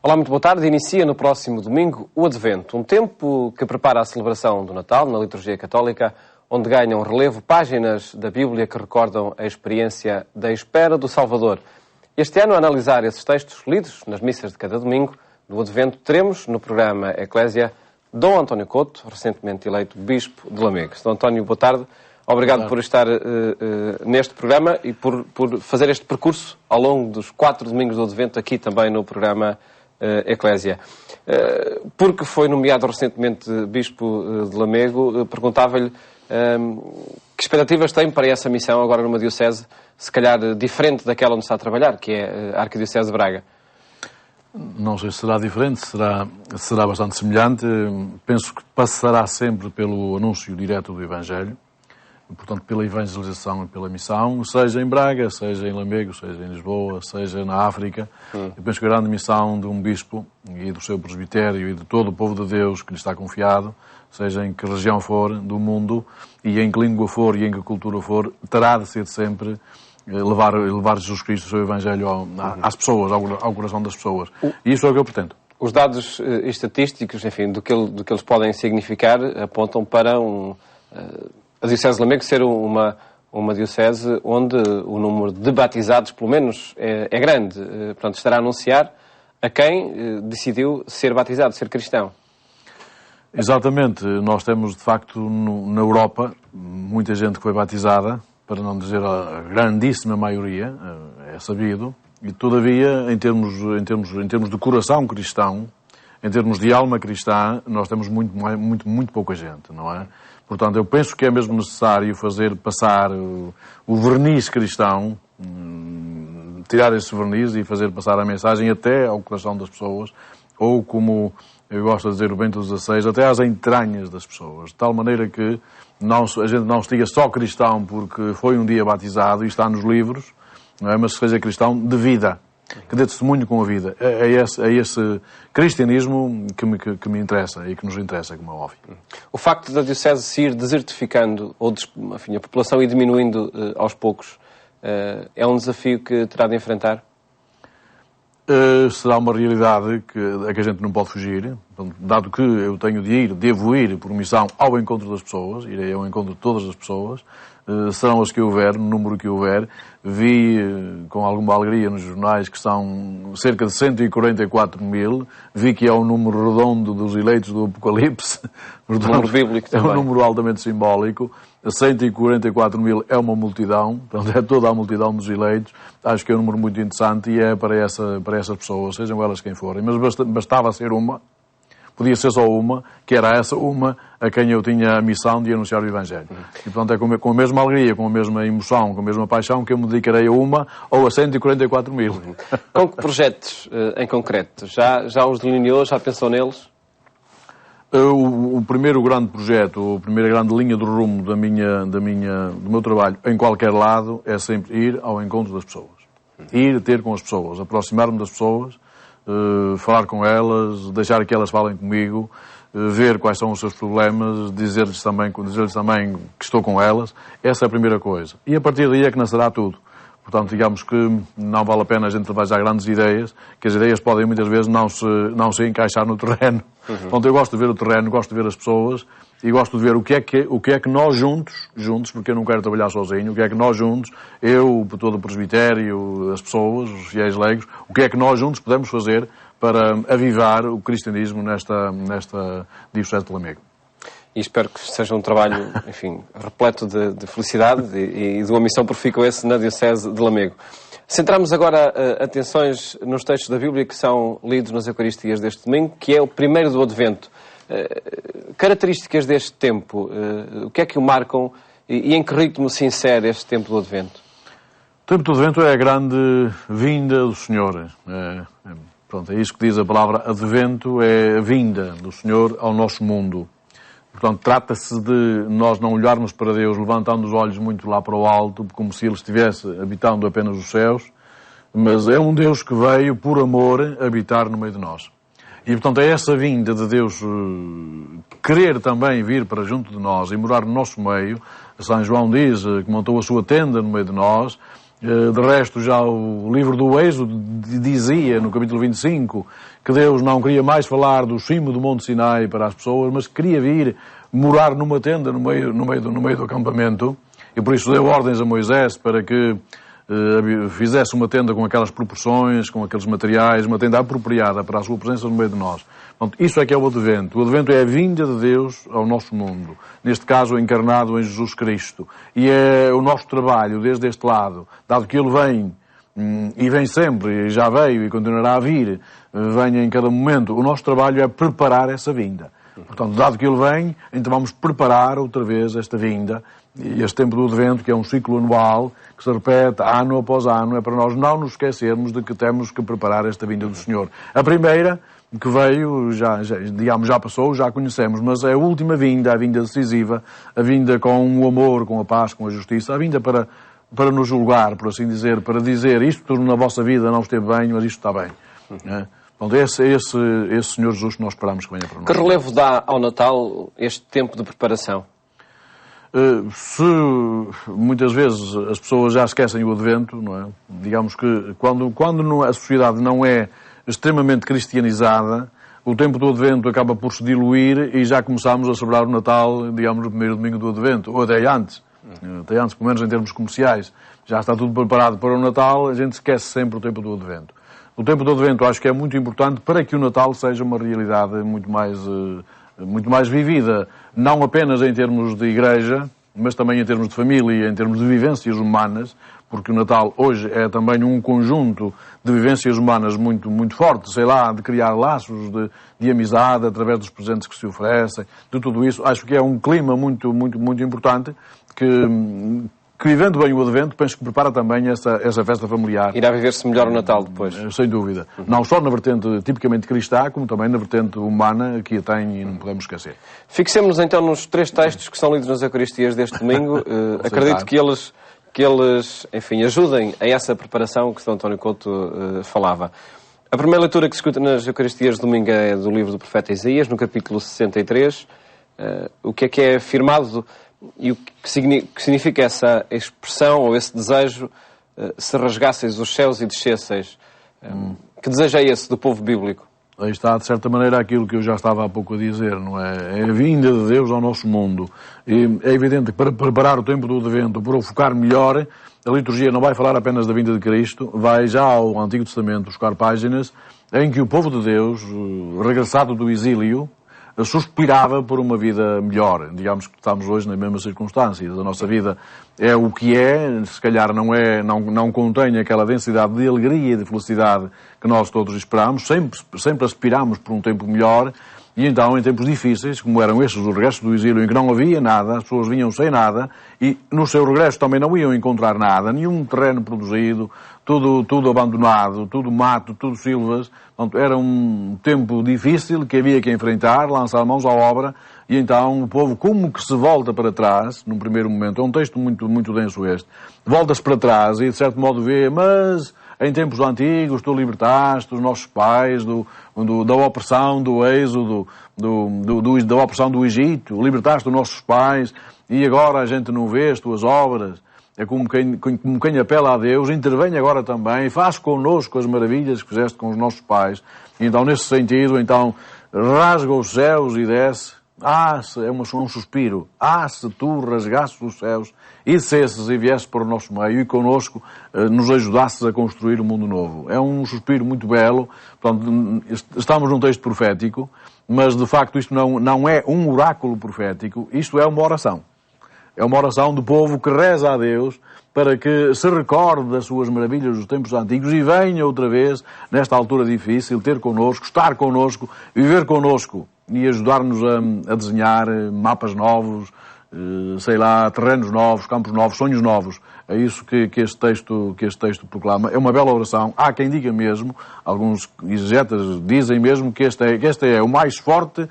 Olá, muito boa tarde. Inicia no próximo domingo o Advento, um tempo que prepara a celebração do Natal na liturgia católica, onde ganham relevo páginas da Bíblia que recordam a experiência da espera do Salvador. Este ano, a analisar esses textos lidos nas missas de cada domingo do Advento, teremos no programa Eclésia Dom António Couto, recentemente eleito Bispo de Lamego. Dom António, boa tarde. Obrigado por estar neste programa e por fazer este percurso ao longo dos 4 domingos do Advento aqui também no programa Eclésia. Porque foi nomeado recentemente Bispo de Lamego, perguntava-lhe que expectativas tem para essa missão agora numa diocese, se calhar diferente daquela onde está a trabalhar, que é a Arquidiocese de Braga. Não sei se será diferente, será bastante semelhante. Penso que passará sempre pelo anúncio direto do Evangelho, portanto pela evangelização e pela missão, seja em Braga, seja em Lamego, seja em Lisboa, seja na África. Eu penso que a grande missão de um bispo e do seu presbitério e de todo o povo de Deus que lhe está confiado, seja em que região for do mundo e em que língua for e em que cultura for, terá de ser sempre levar Jesus Cristo, o seu Evangelho às pessoas, ao coração das pessoas. E isso é o que eu pretendo. Os dados estatísticos, enfim, do que eles podem significar, apontam para a Diocese de Lamego ser uma diocese onde o número de batizados, pelo menos, é grande. Portanto, estará a anunciar a quem decidiu ser batizado, ser cristão. Exatamente. Nós temos, de facto, na Europa, muita gente que foi batizada, para não dizer a grandíssima maioria, é sabido, e todavia, em termos de coração cristão, em termos de alma cristã, nós temos muito pouca gente, não é? Portanto, eu penso que é mesmo necessário fazer passar o verniz cristão, tirar esse verniz e fazer passar a mensagem até ao coração das pessoas, ou como eu gosto de dizer o Bento XVI, até às entranhas das pessoas, de tal maneira que a gente não se diga só cristão porque foi um dia batizado e está nos livros, não é? Mas que seja cristão de vida, que dê testemunho com a vida. É esse cristianismo que me interessa e que nos interessa, como é óbvio. O facto da Diocese se ir desertificando, ou enfim, a população ir diminuindo aos poucos, é um desafio que terá de enfrentar? Será uma realidade a que a gente não pode fugir. Dado que eu devo ir por missão ao encontro das pessoas, irei ao encontro de todas as pessoas, serão as que houver, no número que houver. Vi com alguma alegria nos jornais que são cerca de 144 mil, vi que é um número redondo dos eleitos do Apocalipse, portanto, número bíblico também. É um número altamente simbólico. 144 mil é uma multidão, portanto é toda a multidão dos eleitos. Acho que é um número muito interessante e é para essas pessoas, sejam elas quem forem. Mas bastava ser uma, podia ser só uma, que era essa uma a quem eu tinha a missão de anunciar o Evangelho. E portanto é com a mesma alegria, com a mesma emoção, com a mesma paixão que eu me dedicarei a uma ou a 144 mil. Com que projetos em concreto? Já os delineou, já pensou neles? O primeiro grande projeto, a primeira grande linha do rumo do meu trabalho em qualquer lado é sempre ir ao encontro das pessoas. Ir ter com as pessoas, aproximar-me das pessoas, falar com elas, deixar que elas falem comigo, ver quais são os seus problemas, dizer-lhes também que estou com elas. Essa é a primeira coisa. E a partir daí é que nascerá tudo. Portanto, digamos que não vale a pena a gente trabalhar grandes ideias, que as ideias podem muitas vezes não se encaixar no terreno. Portanto, eu gosto de ver o terreno, gosto de ver as pessoas e gosto de ver o que é que nós juntos, porque eu não quero trabalhar sozinho, o que é que nós juntos, eu, todo o presbitério, as pessoas, os fiéis leigos, o que é que nós juntos podemos fazer para avivar o cristianismo nesta Diocese de Lamego. E espero que seja um trabalho, enfim, repleto de felicidade e de uma missão profícua esse na Diocese de Lamego. Centramos agora atenções nos textos da Bíblia que são lidos nas Eucaristias deste domingo, que é o primeiro do Advento. Características deste tempo, o que é que o marcam e em que ritmo se insere este tempo do Advento? O tempo do Advento é a grande vinda do Senhor. É isso que diz a palavra Advento, é a vinda do Senhor ao nosso mundo. Portanto, trata-se de nós não olharmos para Deus levantando os olhos muito lá para o alto, como se Ele estivesse habitando apenas os céus, mas é um Deus que veio, por amor, habitar no meio de nós. E, portanto, é essa vinda de Deus querer também vir para junto de nós e morar no nosso meio. São João diz que montou a sua tenda no meio de nós, De resto, já o livro do Êxodo dizia, no capítulo 25, que Deus não queria mais falar do cimo do Monte Sinai para as pessoas, mas queria vir morar numa tenda no meio do acampamento, e por isso deu ordens a Moisés para que fizesse uma tenda com aquelas proporções, com aqueles materiais, uma tenda apropriada para a sua presença no meio de nós. Portanto, isso é que é o Advento. O Advento é a vinda de Deus ao nosso mundo, neste caso encarnado em Jesus Cristo. E é o nosso trabalho, desde este lado, dado que Ele vem, e vem sempre, e já veio e continuará a vir, venha em cada momento, o nosso trabalho é preparar essa vinda. Portanto, dado que Ele vem, então vamos preparar outra vez esta vinda. E este tempo do Advento, que é um ciclo anual, que se repete ano após ano, é para nós não nos esquecermos de que temos que preparar esta vinda do Senhor. A primeira, que veio, já passou, já conhecemos, mas é a última vinda, a vinda decisiva, a vinda com o amor, com a paz, com a justiça, a vinda para nos julgar, por assim dizer, para dizer isto na vossa vida não esteve bem, mas isto está bem. Bom, esse Senhor Jesus que nós esperamos que venha para nós. Que relevo dá ao Natal este tempo de preparação? Se muitas vezes as pessoas já esquecem o Advento, não é? Digamos que quando a sociedade não é extremamente cristianizada, o tempo do Advento acaba por se diluir e já começamos a celebrar o Natal, digamos, no primeiro domingo do Advento, ou até antes, pelo menos em termos comerciais. Já está tudo preparado para o Natal, a gente esquece sempre o tempo do Advento. O tempo do Advento acho que é muito importante para que o Natal seja uma realidade muito mais vivida, não apenas em termos de igreja, mas também em termos de família, em termos de vivências humanas, porque o Natal hoje é também um conjunto de vivências humanas muito, muito forte, sei lá, de criar laços de amizade através dos presentes que se oferecem, de tudo isso. Acho que é um clima muito, muito, muito importante que vivendo bem o Advento, penso que prepara também essa festa familiar. Irá viver-se melhor o Natal depois. Sem dúvida. Não só na vertente tipicamente cristã, como também na vertente humana, que a tem e não podemos esquecer. Fixemos-nos então nos 3 textos que são lidos nas Eucaristias deste domingo. Acredito que eles, enfim, ajudem a essa preparação que Sr. António Couto falava. A primeira leitura que se escuta nas Eucaristias de domingo é do livro do profeta Isaías, no capítulo 63. O que é afirmado e o que significa essa expressão ou esse desejo, se rasgasseis os céus e descesseis? Que desejo é esse do povo bíblico? Aí está, de certa maneira, aquilo que eu já estava há pouco a dizer, não é? É a vinda de Deus ao nosso mundo. E é evidente que para preparar o tempo do Advento, para o focar melhor, a liturgia não vai falar apenas da vinda de Cristo, vai já ao Antigo Testamento buscar páginas em que o povo de Deus, regressado do exílio, suspirava por uma vida melhor. Digamos que estamos hoje nas mesmas circunstâncias. A nossa vida é o que é, se calhar não contém aquela densidade de alegria e de felicidade que nós todos esperamos. Sempre aspiramos por um tempo melhor. E então, em tempos difíceis, como eram estes, o regresso do exílio, em que não havia nada, as pessoas vinham sem nada, e no seu regresso também não iam encontrar nada, nenhum terreno produzido, tudo abandonado, tudo mato, tudo silvas. Portanto, era um tempo difícil que havia que enfrentar, lançar mãos à obra, e então o povo como que se volta para trás, num primeiro momento, é um texto muito, muito denso este, volta-se para trás e de certo modo vê, mas em tempos antigos tu libertaste os nossos pais da opressão do êxodo, da opressão do Egito, libertaste os nossos pais e agora a gente não vê as tuas obras. É como quem apela a Deus, intervém agora também, faz connosco as maravilhas que fizeste com os nossos pais. E então, nesse sentido, rasga os céus e desce. É um suspiro. Se tu rasgasses os céus e descesses e viesses para o nosso meio e connosco nos ajudasses a construir um mundo novo. É um suspiro muito belo. Portanto, estamos num texto profético, mas de facto isto não é um oráculo profético, isto é uma oração. É uma oração do povo que reza a Deus para que se recorde das suas maravilhas dos tempos antigos e venha outra vez, nesta altura difícil, ter connosco, estar connosco, viver connosco e ajudar-nos a desenhar mapas novos, terrenos novos, campos novos, sonhos novos. É isso que este texto proclama. É uma bela oração. Há quem diga mesmo, alguns exegetas dizem mesmo que este é o mais forte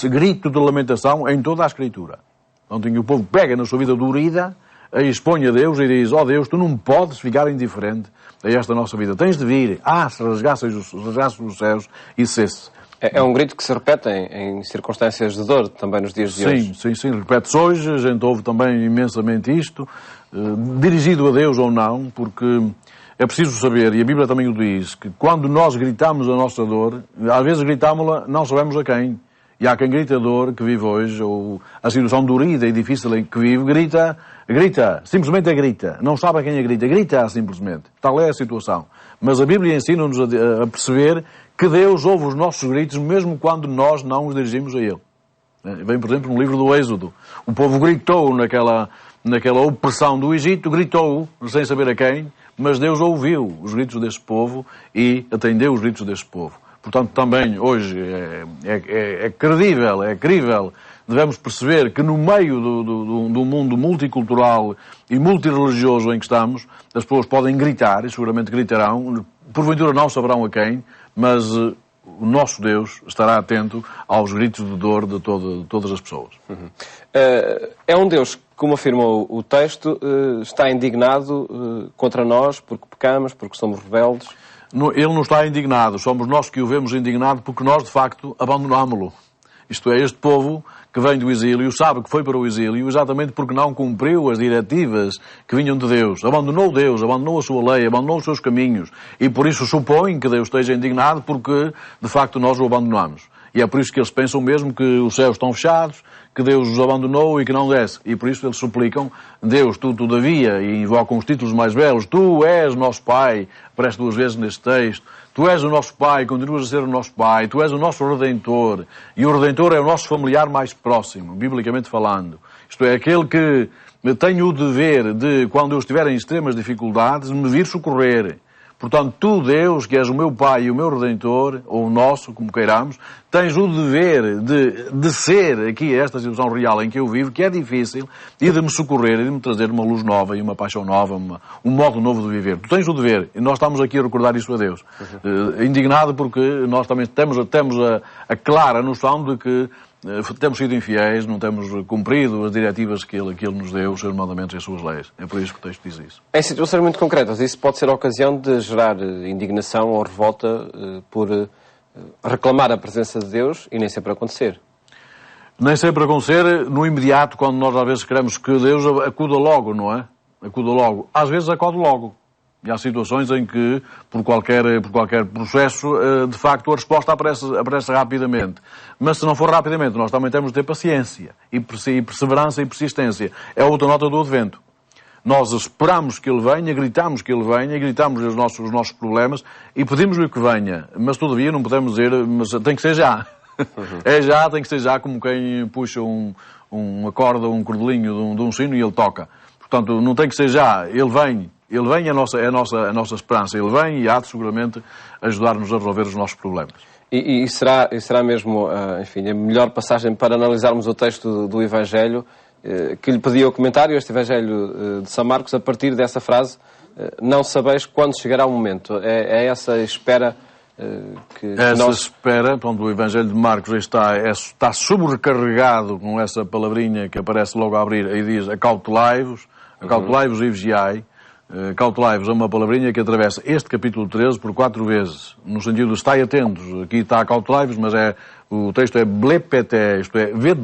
grito de lamentação em toda a Escritura. Ontem o povo pega na sua vida dorida, a expõe a Deus e diz, Deus, tu não podes ficar indiferente a esta nossa vida. Tens de vir. Se rasgasses os céus e cesse. É um grito que se repete em circunstâncias de dor, também nos dias de hoje. Sim, repete-se hoje. A gente ouve também imensamente isto. dirigido a Deus ou não, porque é preciso saber, e a Bíblia também o diz, que quando nós gritamos a nossa dor, às vezes gritámos-la, não sabemos a quem. E há quem grita a dor que vive hoje, ou a situação dorida e difícil em que vive, grita, simplesmente grita. Não sabe a quem grita simplesmente. Tal é a situação. Mas a Bíblia ensina-nos a perceber que Deus ouve os nossos gritos mesmo quando nós não os dirigimos a Ele. Vem, por exemplo, no livro do Êxodo. O povo gritou naquela opressão do Egito, gritou sem saber a quem, mas Deus ouviu os gritos desse povo e atendeu os gritos desse povo. Portanto, também hoje é crível, devemos perceber que no meio do mundo multicultural e multirreligioso em que estamos, as pessoas podem gritar, e seguramente gritarão, porventura não saberão a quem, mas o nosso Deus estará atento aos gritos de dor de todas as pessoas. Uhum. É um Deus que, como afirmou o texto, está indignado contra nós porque pecamos, porque somos rebeldes. Ele não está indignado, somos nós que o vemos indignado porque nós, de facto, abandonámo-lo. Isto é, este povo que vem do exílio sabe que foi para o exílio exatamente porque não cumpriu as diretivas que vinham de Deus. Deus, abandonou a sua lei, abandonou os seus caminhos. E por isso supõe que Deus esteja indignado porque, de facto, nós o abandonamos. E é por isso que eles pensam mesmo que os céus estão fechados, que Deus os abandonou e que não desce. E por isso eles suplicam, Deus, tu todavia, e invocam os títulos mais belos, tu és nosso Pai, aparece 2 vezes neste texto, tu és o nosso Pai, continuas a ser o nosso Pai, tu és o nosso Redentor, e o Redentor é o nosso familiar mais próximo, biblicamente falando. Isto é, aquele que tem o dever de, quando eu estiver em extremas dificuldades, me vir socorrer. Portanto, tu, Deus, que és o meu Pai e o meu Redentor, ou o nosso, como queiramos, tens o dever de ser aqui esta situação real em que eu vivo, que é difícil, e de me socorrer, e de me trazer uma luz nova, e uma paixão nova, um modo novo de viver. Tu tens o dever, e nós estamos aqui a recordar isso a Deus. Indignado porque nós também temos a clara noção de que temos sido infiéis, não temos cumprido as diretivas que ele nos deu, os seus mandamentos e as suas leis. É por isso que o texto diz isso. Em situações muito concretas, isso pode ser a ocasião de gerar indignação ou revolta por reclamar a presença de Deus e nem sempre acontecer. Nem sempre acontecer no imediato, quando nós às vezes queremos que Deus acuda logo, não é? Acuda logo. Às vezes acode logo. E há situações em que, por qualquer processo, de facto, a resposta aparece rapidamente. Mas se não for rapidamente, nós também temos de ter paciência, e perseverança e persistência. É outra nota do Advento. Nós esperamos que Ele venha, gritamos que Ele venha, gritamos os nossos problemas e pedimos-lhe que venha. Mas, todavia, não podemos dizer, mas tem que ser já. É já, tem que ser já, como quem puxa uma corda, um cordelinho de um sino e ele toca. Portanto, não tem que ser já. Ele vem, é a nossa esperança. Ele vem e há de seguramente ajudar-nos a resolver os nossos problemas. E será mesmo, enfim, a melhor passagem para analisarmos o texto do Evangelho que lhe pedi o comentário, este Evangelho de São Marcos, a partir dessa frase, não sabeis quando chegará o momento. É essa espera que espera, pronto, o Evangelho de Marcos está sobrecarregado com essa palavrinha que aparece logo a abrir, aí diz, acautelai-vos e vigiai. Cautelai-vos é uma palavrinha que atravessa este capítulo 13 por 4 vezes, no sentido de estai atentos. Aqui está cautelai-vos, mas o texto é blepeté, isto é, vede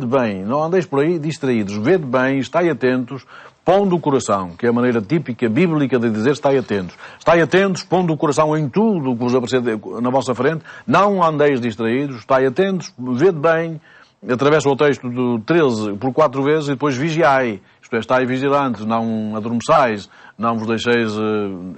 bem, não andeis por aí distraídos, vede bem, estai atentos, pondo o coração, que é a maneira típica bíblica de dizer estai atentos, pondo o coração em tudo o que vos aparecer na vossa frente, não andeis distraídos, estai atentos, vede bem. Atravessa o texto do 13 por 4 vezes e depois vigiai. Isto é, estai vigilantes, não adormeçais, não vos deixeis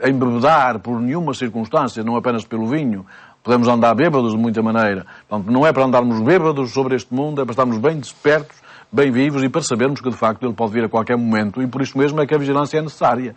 embebedar por nenhuma circunstância, não apenas pelo vinho. Podemos andar bêbados de muita maneira. Portanto, não é para andarmos bêbados sobre este mundo, é para estarmos bem despertos, bem vivos e para sabermos que, de facto, ele pode vir a qualquer momento. E por isso mesmo é que a vigilância é necessária.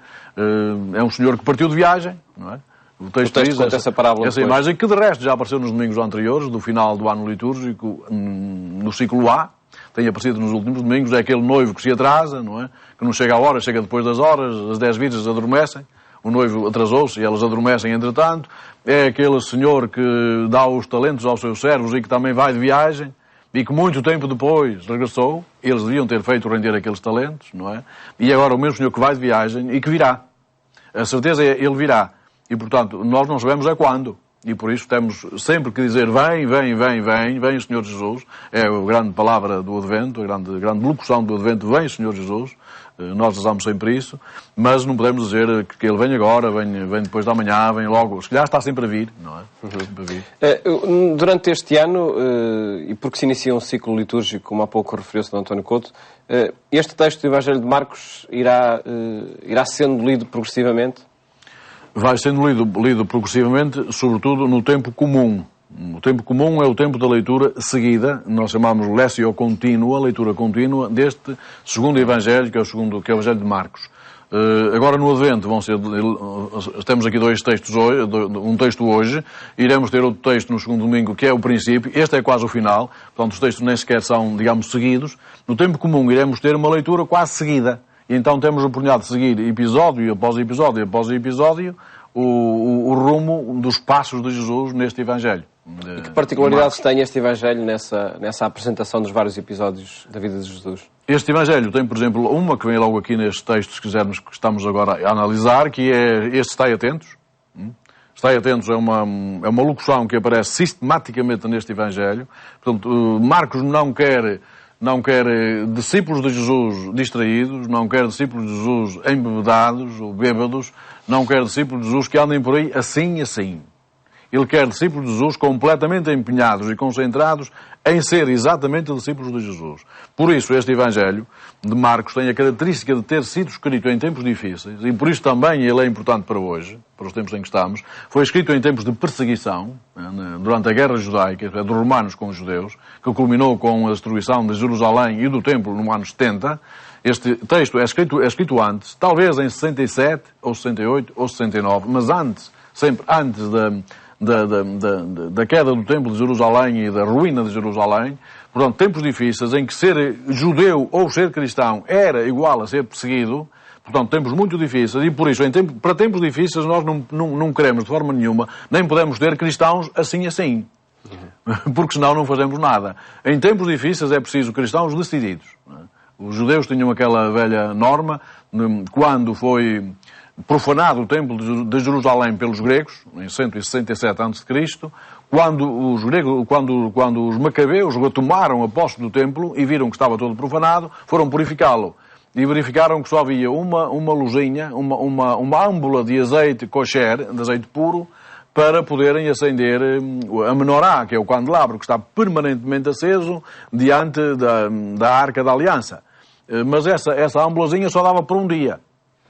É um senhor que partiu de viagem, não é? O texto diz essa imagem que, de resto, já apareceu nos domingos anteriores, do final do ano litúrgico, no ciclo A. Tem aparecido nos últimos domingos. É aquele noivo que se atrasa, não é? Que não chega à hora, chega depois das horas. As 10 virgens adormecem. O noivo atrasou-se e elas adormecem entretanto. É aquele senhor que dá os talentos aos seus servos e que também vai de viagem e que muito tempo depois regressou. Eles deviam ter feito render aqueles talentos, não é? E agora o mesmo senhor que vai de viagem e que virá. A certeza é ele virá. E, portanto, nós não sabemos quando. E por isso temos sempre que dizer vem o Senhor Jesus. É a grande palavra do Advento, a grande locução do Advento, vem o Senhor Jesus. Nós usamos sempre isso, mas não podemos dizer que Ele vem agora, vem depois da manhã, vem logo. Se calhar está sempre a vir, não é? Sempre a vir. Durante este ano, e porque se inicia um ciclo litúrgico, como há pouco referiu-se do António Couto, este texto do Evangelho de Marcos irá sendo lido progressivamente? Vai sendo lido progressivamente, sobretudo no tempo comum. O tempo comum é o tempo da leitura seguida, nós chamamos lessio contínua, leitura contínua, deste segundo Evangelho, que é o Evangelho de Marcos. Agora no Advento temos aqui dois textos hoje, um texto hoje, iremos ter outro texto no segundo domingo, que é o princípio, este é quase o final, portanto os textos nem sequer são, digamos, seguidos. No tempo comum iremos ter uma leitura quase seguida. E então temos a oportunidade de seguir episódio após episódio o rumo dos passos de Jesus neste Evangelho. E que particularidades tem este Evangelho nessa apresentação dos vários episódios da vida de Jesus? Este Evangelho tem, por exemplo, uma que vem logo aqui neste texto, se quisermos, que estamos agora a analisar, que é este Estai Atentos. Estai Atentos é uma locução que aparece sistematicamente neste Evangelho. Portanto, Marcos não quer discípulos de Jesus distraídos, não quer discípulos de Jesus embebedados ou bêbados, não quer discípulos de Jesus que andem por aí assim. Ele quer discípulos de Jesus completamente empenhados e concentrados em ser exatamente discípulos de Jesus. Por isso, este Evangelho de Marcos tem a característica de ter sido escrito em tempos difíceis, e por isso também ele é importante para hoje, para os tempos em que estamos. Foi escrito em tempos de perseguição, durante a Guerra Judaica, dos romanos com os judeus, que culminou com a destruição de Jerusalém e do Templo no ano 70. Este texto é escrito antes, talvez em 67, ou 68, ou 69, mas sempre antes da queda do Templo de Jerusalém e da ruína de Jerusalém. Portanto, tempos difíceis em que ser judeu ou ser cristão era igual a ser perseguido. Portanto, tempos muito difíceis, e por isso, para tempos difíceis, nós não queremos de forma nenhuma, nem podemos ter cristãos assim. Porque senão não fazemos nada. Em tempos difíceis é preciso cristãos decididos. Os judeus tinham aquela velha norma, quando foi profanado o Templo de Jerusalém pelos gregos, em 167 a.C., quando os macabeus retomaram a posse do templo e viram que estava todo profanado, foram purificá-lo. E verificaram que só havia uma luzinha, uma âmbula de azeite kosher, de azeite puro, para poderem acender a menorá, que é o candelabro, que está permanentemente aceso diante da Arca da Aliança. Mas essa âmbulazinha só dava por um dia.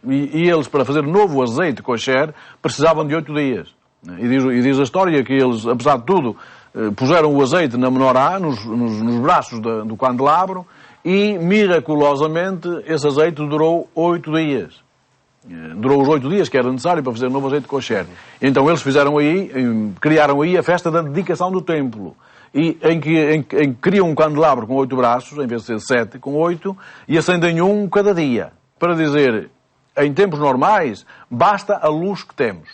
E eles, para fazer novo azeite kosher, precisavam de 8 dias. E diz a história que eles, apesar de tudo, puseram o azeite na menorá, nos braços do candelabro, e, miraculosamente, esse azeite durou 8 dias. Durou os 8 dias que era necessário para fazer novo azeite kosher. Então eles criaram aí a festa da dedicação do templo. E em que criam um candelabro com 8 braços, em vez de ser 7, com 8, e acendem um cada dia. Para dizer, em tempos normais, basta a luz que temos.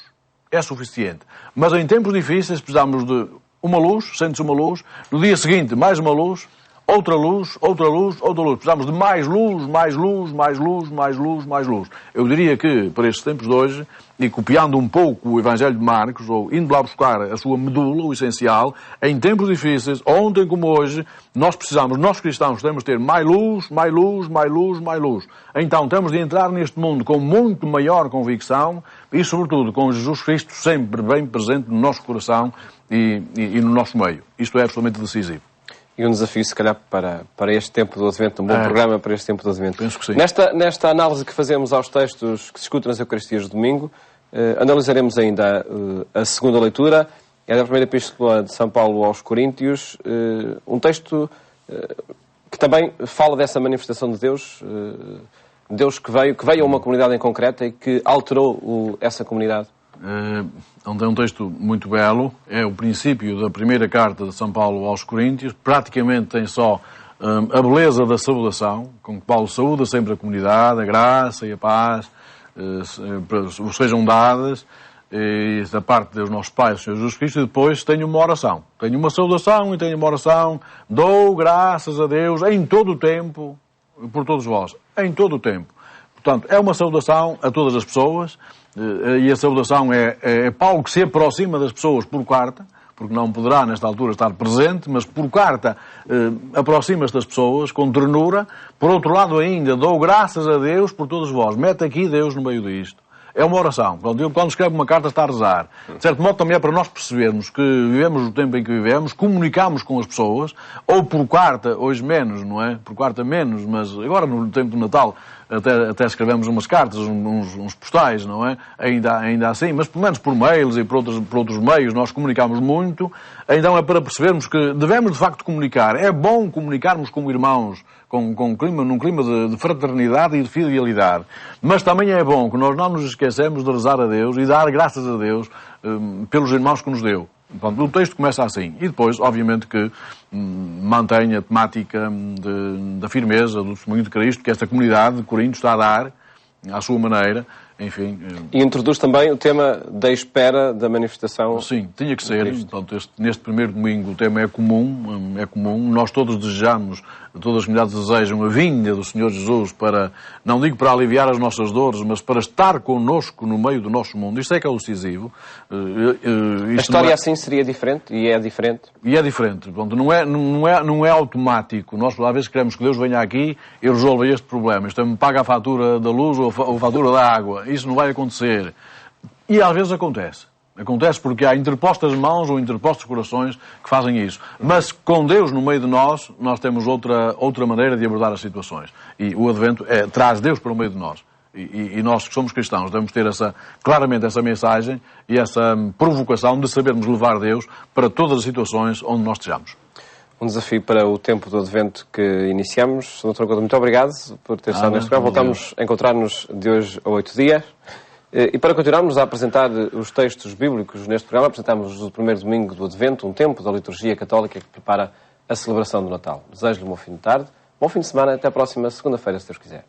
É suficiente. Mas em tempos difíceis precisamos de uma luz, sente-se uma luz, no dia seguinte mais uma luz, outra luz, outra luz, outra luz. Precisamos de mais luz, mais luz, mais luz, mais luz, mais luz. Eu diria que, para estes tempos de hoje, e copiando um pouco o Evangelho de Marcos, ou indo lá buscar a sua medula, o essencial, em tempos difíceis, ontem como hoje, nós cristãos, temos de ter mais luz, mais luz, mais luz, mais luz. Então temos de entrar neste mundo com muito maior convicção e, sobretudo, com Jesus Cristo sempre bem presente no nosso coração e no nosso meio. Isto é absolutamente decisivo. E um desafio, se calhar, para este tempo do Advento, um bom programa para este tempo do Advento. Penso que sim. Nesta análise que fazemos aos textos que se escutam nas Eucaristias de domingo, analisaremos ainda a segunda leitura, é da primeira epístola de São Paulo aos Coríntios, um texto que também fala dessa manifestação de Deus, Deus que veio a uma comunidade em concreto e que alterou essa comunidade. É um texto muito belo, é o princípio da primeira carta de São Paulo aos Coríntios, praticamente tem só a beleza da saudação, com que Paulo saúda sempre a comunidade, a graça e a paz vos sejam dadas, e da parte dos nossos pais, Senhor Jesus Cristo, e depois tenho uma oração. Tenho uma saudação e tenho uma oração, dou graças a Deus em todo o tempo, por todos vós, em todo o tempo. Portanto, é uma saudação a todas as pessoas, e a saudação é Paulo que se aproxima das pessoas por carta, porque não poderá, nesta altura, estar presente, mas por carta aproxima-se das pessoas com ternura. Por outro lado ainda, dou graças a Deus por todos vós. Mete aqui Deus no meio disto. É uma oração. Quando escreve uma carta está a rezar. De certo modo também é para nós percebermos que vivemos no tempo em que vivemos, comunicamos com as pessoas, ou por carta, hoje menos, não é? Por carta menos, mas agora no tempo do Natal até escrevemos umas cartas, uns postais, não é? Ainda assim, mas pelo menos por mails e por outros meios nós comunicamos muito. Então é para percebermos que devemos de facto comunicar. É bom comunicarmos como irmãos, num clima de fraternidade e de fidelidade. Mas também é bom que nós não nos esquecemos de rezar a Deus e dar graças a Deus pelos irmãos que nos deu. Pronto, o texto começa assim. E depois, obviamente, que mantém a temática da firmeza, do testemunho de Cristo, que esta comunidade de Corinto está a dar, à sua maneira, enfim. E introduz também o tema da espera da manifestação. Sim, tinha que ser. Portanto, neste primeiro domingo o tema é comum. Nós todos desejamos, todas as comunidades desejam a vinda do Senhor Jesus para, não digo para aliviar as nossas dores, mas para estar connosco no meio do nosso mundo. Isto é que é o decisivo. A história assim seria diferente? E é diferente? E é diferente. Portanto, não é automático. Nós, às vezes, queremos que Deus venha aqui e resolva este problema. Isto me paga a fatura da luz ou a fatura da água. Isso não vai acontecer. E às vezes acontece. Acontece porque há interpostas mãos ou interpostos corações que fazem isso. Mas com Deus no meio de nós temos outra maneira de abordar as situações. E o Advento traz Deus para o meio de nós. E nós que somos cristãos devemos ter claramente essa mensagem e essa provocação de sabermos levar Deus para todas as situações onde nós estejamos. Um desafio para o tempo do Advento que iniciamos. Dr. Couto, muito obrigado por ter estado neste programa. Voltamos a encontrar-nos de hoje a 8 dias. E para continuarmos a apresentar os textos bíblicos neste programa, apresentamos o primeiro domingo do Advento, um tempo da liturgia católica que prepara a celebração do Natal. Desejo-lhe um bom fim de tarde, bom fim de semana, até a próxima segunda-feira, se Deus quiser.